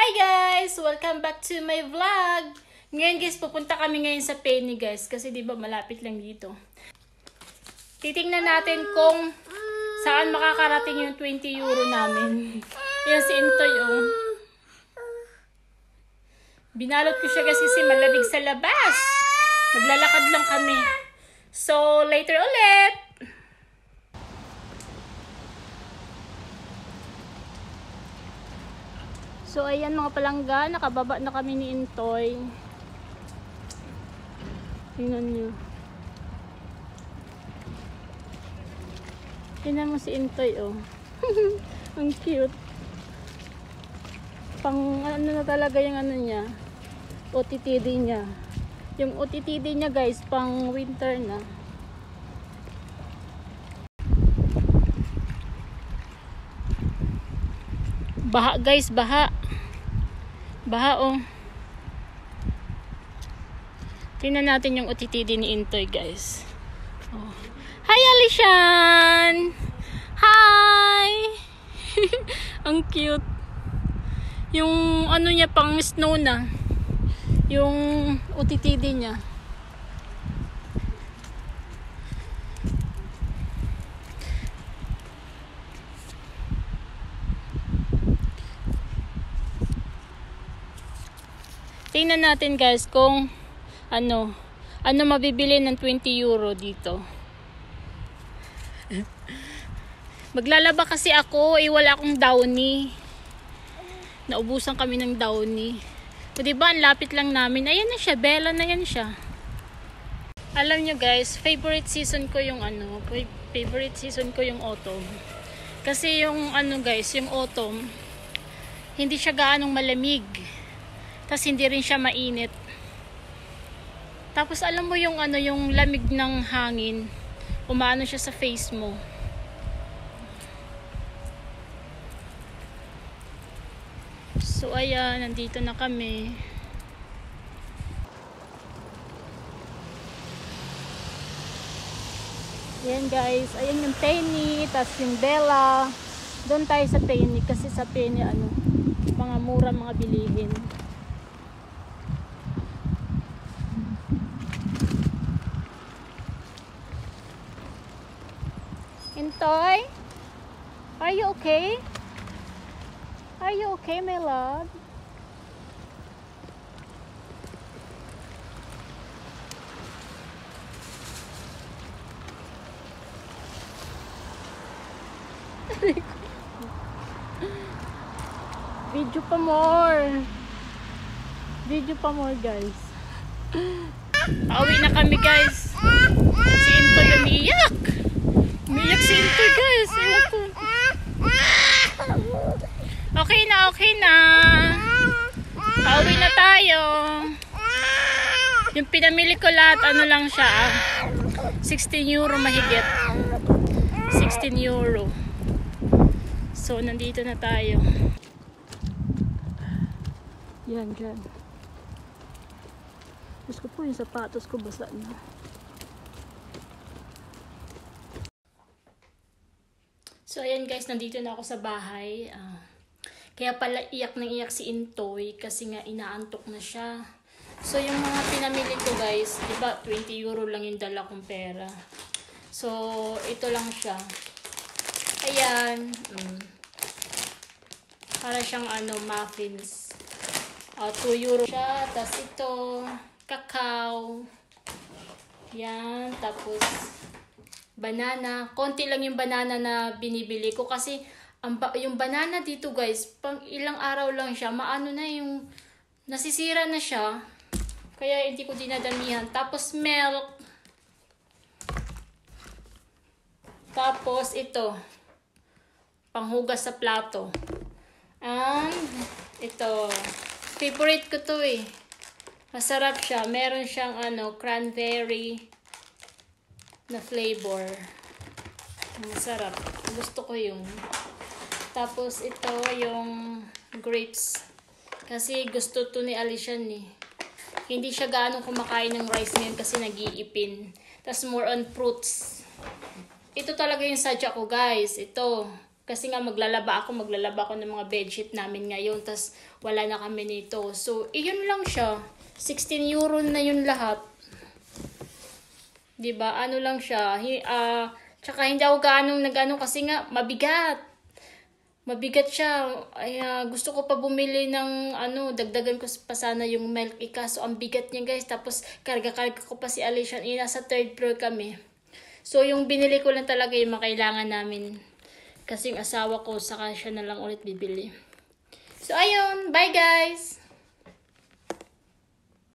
Hi guys! Welcome back to my vlog! Ngayon guys, pupunta kami ngayon sa Penny guys. Kasi diba malapit lang dito. Titingnan natin kung saan makakarating yung 20 euro namin. Yan si Intoy oh. Binalot ko siya kasi malamig sa labas. Maglalakad lang kami. So, later ulit! So, ayan mga palangga, nakababa na kami ni Intoy. Tingnan nyo. Tingnan mo si Intoy, oh. Ang cute. Pang, ano na talaga yung ano niya. OTTD niya. Yung OTTD niya, guys, pang winter na. Baha, guys, baha. Baha, oh. Tingnan natin yung OTTD ni Intoy, guys. Oh. Hi, Alishan! Hi! Ang cute. Yung ano niya, pang snow na. Yung OTTD niya. Tingnan natin guys kung ano mabibili ng 20 euro dito. Maglalaba kasi ako, wala akong downy. Naubusan kami ng downy. O diba, ang lapit lang namin. Ayan na siya, Bella na yan siya. Alam nyo guys, favorite season ko yung autumn. Kasi yung guys, yung autumn, hindi siya gaanong malamig. Tapos hindi rin siya mainit. Tapos alam mo yung yung lamig ng hangin, umaano siya sa face mo. So ayan, nandito na kami. Ayan guys, ayan yung Penny, tapos yung Bella. Doon tayo sa Penny kasi sa Penny mga mura mga bilihin. Intoy, are you okay? Are you okay, my love? Video pa more. Video pa more, guys. Pauwi na kami, guys. Si Intoy umiiyak. Umiiyak si Intoy, guys. Okay na. Pauwi na tayo. Yung pinamili ko lahat, lang siya. 16 euro mahigit. 16 euro. So, nandito na tayo. Yan, dyan. Diyos ko po, yung sapatos ko basa na. So, ayan guys, nandito na ako sa bahay. Kaya pala iyak si Intoy kasi nga inaantok na siya. So, yung mga pinamili ko guys, diba 20 euro lang yung dala kong pera. So, ito lang siya. Ayan. Para siyang muffins. 2 euro siya. Tapos ito, kakao. Yan. Tapos, banana. Konti lang yung banana na binibili ko kasi yung banana dito guys, pang ilang araw lang siya, maano na yung nasisira na siya. Kaya hindi ko dinadamihan. Tapos milk. Tapos ito, panghugas sa plato. And ito, favorite ko to eh. Masarap siya. Meron siyang cranberry na flavor. Masarap. Gusto ko yung. Tapos ito yung grapes. Kasi gusto to ni Alishan eh. Hindi siya gaano kumakain ng rice ngayon kasi nag-iipin. Tapos more on fruits. Ito talaga yung sadya ko guys. Ito. Kasi nga maglalaba ako ng mga bedsheet namin ngayon. Tas wala na kami nito. So, iyon lang siya. 16 euro na yun lahat. Diba? Ano lang siya. Tsaka hindi ako gaanong nag-ano kasi nga mabigat. Mabigat siya. Ay, gusto ko pa bumili ng dagdagan ko pa sana yung milk. Kaso ang bigat niya guys. Tapos karga-karga ko pa si Alicia. Nasa 3rd floor kami. So yung binili ko lang talaga yung makailangan namin. Kasi yung asawa ko saka siya na lang ulit bibili. So ayun. Bye guys!